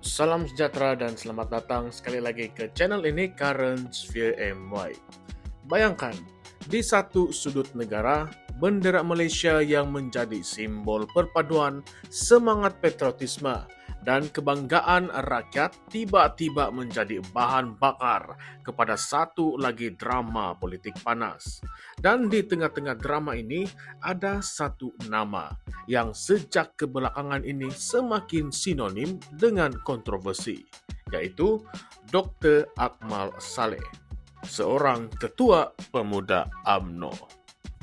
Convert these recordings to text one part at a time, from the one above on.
Salam sejahtera dan selamat datang sekali lagi ke channel ini Current Sphere MY. Bayangkan, di satu sudut negara, bendera Malaysia yang menjadi simbol perpaduan, semangat patriotisme, dan kebanggaan rakyat tiba-tiba menjadi bahan bakar kepada satu lagi drama politik panas. Dan di tengah-tengah drama ini ada satu nama yang sejak kebelakangan ini semakin sinonim dengan kontroversi, yaitu Dr. Akmal Saleh, seorang ketua pemuda UMNO.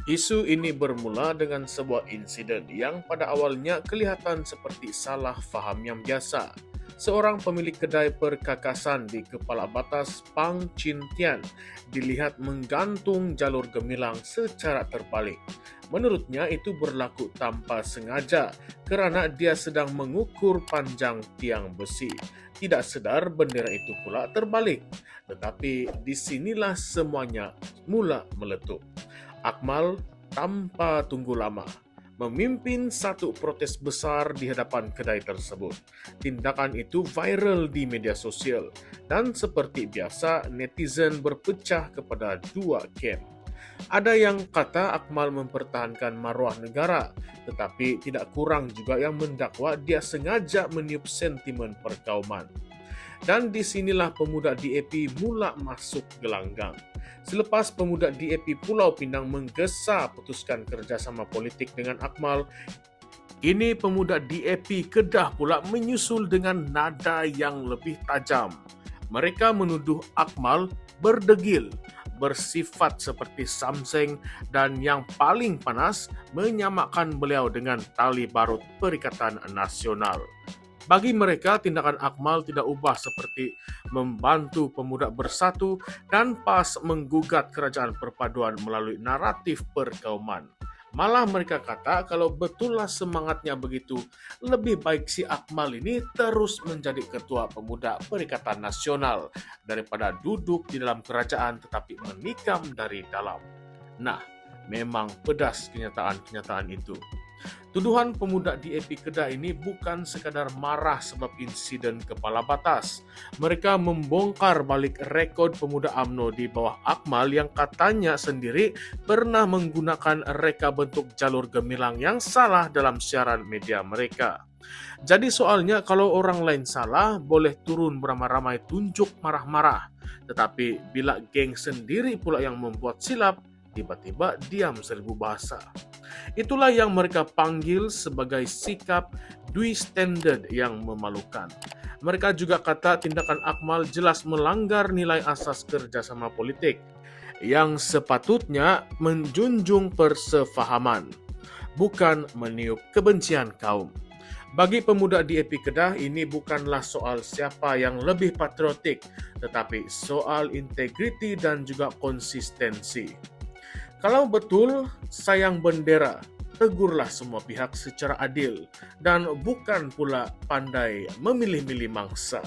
Isu ini bermula dengan sebuah insiden yang pada awalnya kelihatan seperti salah faham yang biasa. Seorang pemilik kedai perkakasan di Kepala Batas Pang Chin Tian dilihat menggantung jalur gemilang secara terbalik. Menurutnya itu berlaku tanpa sengaja kerana dia sedang mengukur panjang tiang besi. Tidak sedar bendera itu pula terbalik. Tetapi disinilah semuanya mula meletup. Akmal tanpa tunggu lama memimpin satu protes besar di hadapan kedai tersebut. Tindakan itu viral di media sosial dan seperti biasa netizen berpecah kepada dua camp. Ada yang kata Akmal mempertahankan maruah negara, tetapi tidak kurang juga yang mendakwa dia sengaja meniup sentimen perkauman. Dan disinilah pemuda DAP mula masuk gelanggang. Selepas pemuda DAP Pulau Pinang menggesa putuskan kerjasama politik dengan Akmal, ini pemuda DAP Kedah pula menyusul dengan nada yang lebih tajam. Mereka menuduh Akmal berdegil, bersifat seperti samseng, dan yang paling panas menyamakan beliau dengan tali barut Perikatan Nasional. Bagi mereka, tindakan Akmal tidak ubah seperti membantu pemuda bersatu dan pas menggugat kerajaan perpaduan melalui naratif perkauman. Malah mereka kata kalau betullah semangatnya begitu, lebih baik si Akmal ini terus menjadi ketua pemuda Perikatan Nasional daripada duduk di dalam kerajaan tetapi menikam dari dalam. Nah, memang pedas kenyataan-kenyataan itu. Tuduhan pemuda DAP Kedah ini bukan sekadar marah sebab insiden Kepala Batas. Mereka membongkar balik rekod pemuda UMNO di bawah Akmal yang katanya sendiri pernah menggunakan reka bentuk jalur gemilang yang salah dalam siaran media mereka. Jadi soalnya kalau orang lain salah, boleh turun beramai-ramai tunjuk marah-marah. Tetapi bila geng sendiri pula yang membuat silap, tiba-tiba diam seribu bahasa. Itulah yang mereka panggil sebagai sikap dui standard yang memalukan. Mereka juga kata tindakan Akmal jelas melanggar nilai asas kerjasama politik yang sepatutnya menjunjung persefahaman, bukan meniup kebencian kaum. Bagi pemuda DAP Kedah, ini bukanlah soal siapa yang lebih patriotik, tetapi soal integriti dan juga konsistensi. Kalau betul sayang bendera, tegurlah semua pihak secara adil dan bukan pula pandai memilih-milih mangsa.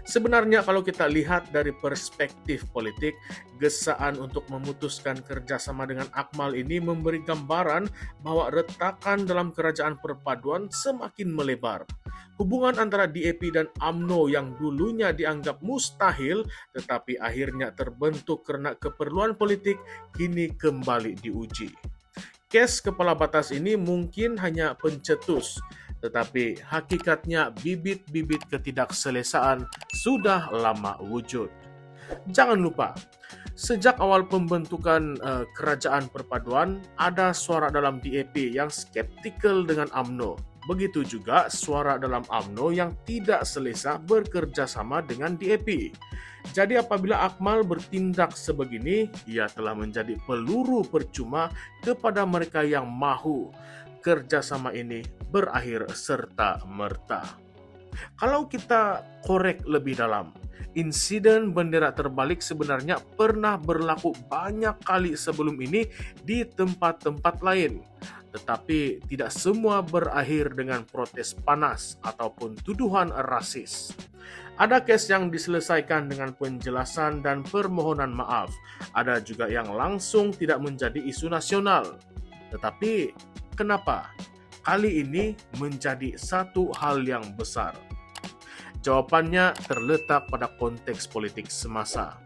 Sebenarnya kalau kita lihat dari perspektif politik, gesaan untuk memutuskan kerjasama dengan Akmal ini memberi gambaran bahwa retakan dalam kerajaan perpaduan semakin melebar. Hubungan antara DAP dan UMNO yang dulunya dianggap mustahil tetapi akhirnya terbentuk karena keperluan politik kini kembali diuji. Kes Kepala Batas ini mungkin hanya pencetus, tetapi hakikatnya bibit-bibit ketidakselesaan sudah lama wujud. Jangan lupa, sejak awal pembentukan kerajaan perpaduan, ada suara dalam DAP yang skeptikal dengan UMNO. Begitu juga suara dalam UMNO yang tidak selesa bekerja sama dengan DAP. Jadi apabila Akmal bertindak sebegini, ia telah menjadi peluru percuma kepada mereka yang mahu kerjasama ini berakhir serta-merta. Kalau kita korek lebih dalam, insiden bendera terbalik sebenarnya pernah berlaku banyak kali sebelum ini di tempat-tempat lain. Tetapi tidak semua berakhir dengan protes panas ataupun tuduhan rasis. Ada kes yang diselesaikan dengan penjelasan dan permohonan maaf. Ada juga yang langsung tidak menjadi isu nasional. Tetapi kenapa kali ini menjadi satu hal yang besar? Jawabannya terletak pada konteks politik semasa.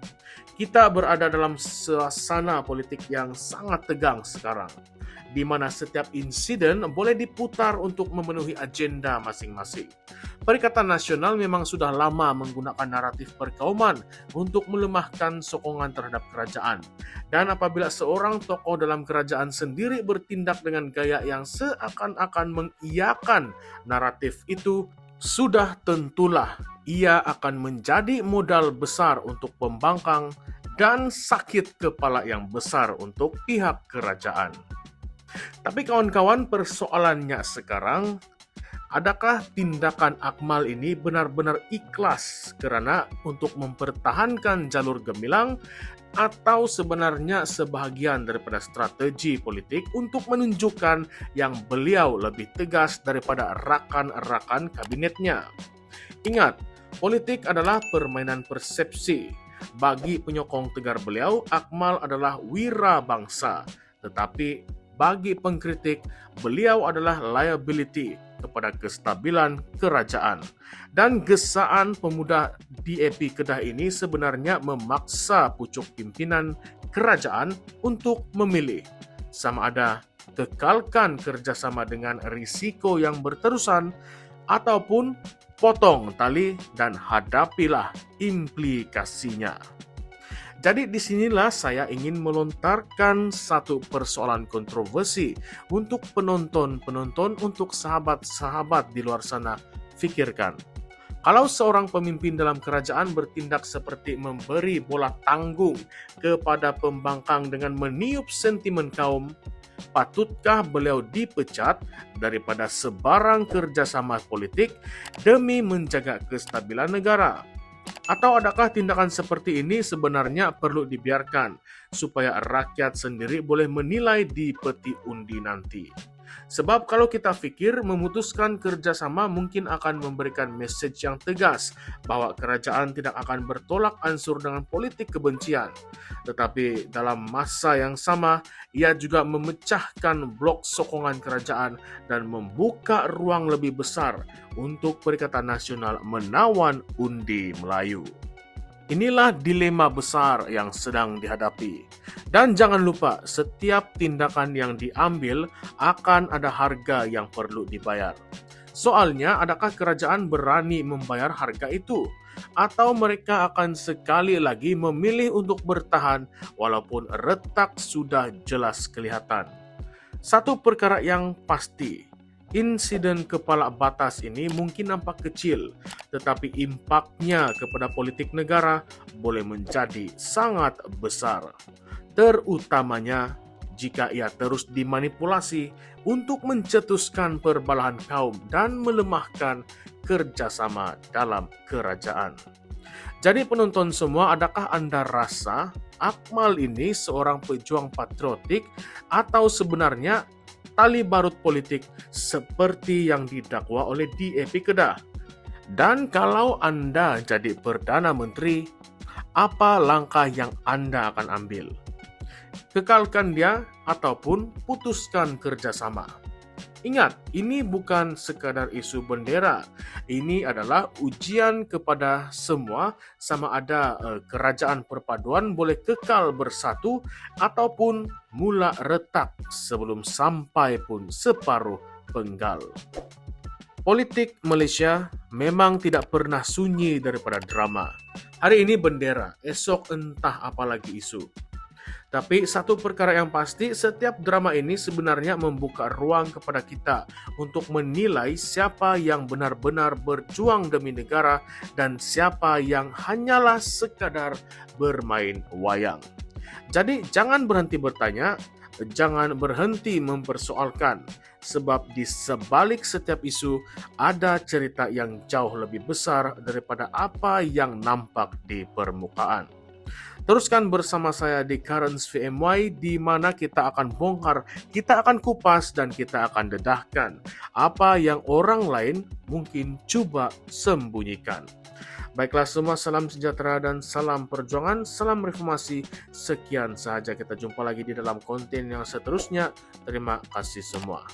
Kita berada dalam suasana politik yang sangat tegang sekarang, di mana setiap insiden boleh diputar untuk memenuhi agenda masing-masing. Perikatan Nasional memang sudah lama menggunakan naratif perkauman untuk melemahkan sokongan terhadap kerajaan. Dan apabila seorang tokoh dalam kerajaan sendiri bertindak dengan gaya yang seakan-akan mengiyakan naratif itu, sudah tentulah ia akan menjadi modal besar untuk pembangkang dan sakit kepala yang besar untuk pihak kerajaan. Tapi kawan-kawan, persoalannya sekarang, adakah tindakan Akmal ini benar-benar ikhlas kerana untuk mempertahankan jalur gemilang, atau sebenarnya sebahagian daripada strategi politik untuk menunjukkan yang beliau lebih tegas daripada rakan-rakan kabinetnya? Ingat, politik adalah permainan persepsi. Bagi penyokong tegar beliau, Akmal adalah wira bangsa. Tetapi bagi pengkritik, beliau adalah liability kepada kestabilan kerajaan. Dan gesaan pemuda DAP Kedah ini sebenarnya memaksa pucuk pimpinan kerajaan untuk memilih sama ada kekalkan kerjasama dengan risiko yang berterusan ataupun potong tali dan hadapilah implikasinya. Jadi disinilah saya ingin melontarkan satu persoalan kontroversi untuk penonton, untuk sahabat-sahabat di luar sana. Fikirkan, kalau seorang pemimpin dalam kerajaan bertindak seperti memberi bola tanggung kepada pembangkang dengan meniup sentimen kaum, patutkah beliau dipecat daripada sebarang kerjasama politik demi menjaga kestabilan negara? Atau adakah tindakan seperti ini sebenarnya perlu dibiarkan supaya rakyat sendiri boleh menilai di peti undi nanti? Sebab kalau kita fikir memutuskan kerjasama mungkin akan memberikan mesej yang tegas bahwa kerajaan tidak akan bertolak ansur dengan politik kebencian. Tetapi dalam masa yang sama, ia juga memecahkan blok sokongan kerajaan dan membuka ruang lebih besar untuk Perikatan Nasional menawan undi Melayu. Inilah dilema besar yang sedang dihadapi. Dan jangan lupa, setiap tindakan yang diambil akan ada harga yang perlu dibayar. Soalnya, adakah kerajaan berani membayar harga itu? Atau mereka akan sekali lagi memilih untuk bertahan walaupun retak sudah jelas kelihatan? Satu perkara yang pasti, insiden kepala batas ini mungkin nampak kecil, tetapi impaknya kepada politik negara boleh menjadi sangat besar. Terutamanya jika ia terus dimanipulasi untuk mencetuskan perbelahan kaum dan melemahkan kerjasama dalam kerajaan. Jadi penonton semua, adakah Anda rasa Akmal ini seorang pejuang patriotik atau sebenarnya tali barut politik seperti yang didakwa oleh DAP Kedah? Dan kalau Anda jadi Perdana Menteri, apa langkah yang Anda akan ambil? Kekalkan dia ataupun putuskan kerjasama? Ingat, ini bukan sekadar isu bendera. Ini adalah ujian kepada semua, sama ada kerajaan perpaduan boleh kekal bersatu ataupun mula retak sebelum sampai pun separuh penggal. Politik Malaysia memang tidak pernah sunyi daripada drama. Hari ini bendera, esok entah apa lagi isu. Tapi satu perkara yang pasti, setiap drama ini sebenarnya membuka ruang kepada kita untuk menilai siapa yang benar-benar berjuang demi negara dan siapa yang hanyalah sekadar bermain wayang. Jadi jangan berhenti bertanya, jangan berhenti mempersoalkan, sebab di sebalik setiap isu ada cerita yang jauh lebih besar daripada apa yang nampak di permukaan. Teruskan bersama saya di Currents VMY, di mana kita akan bongkar, kita akan kupas, dan kita akan dedahkan apa yang orang lain mungkin cuba sembunyikan. Baiklah semua, salam sejahtera dan salam perjuangan, salam reformasi. Sekian sahaja, kita jumpa lagi di dalam konten yang seterusnya. Terima kasih semua.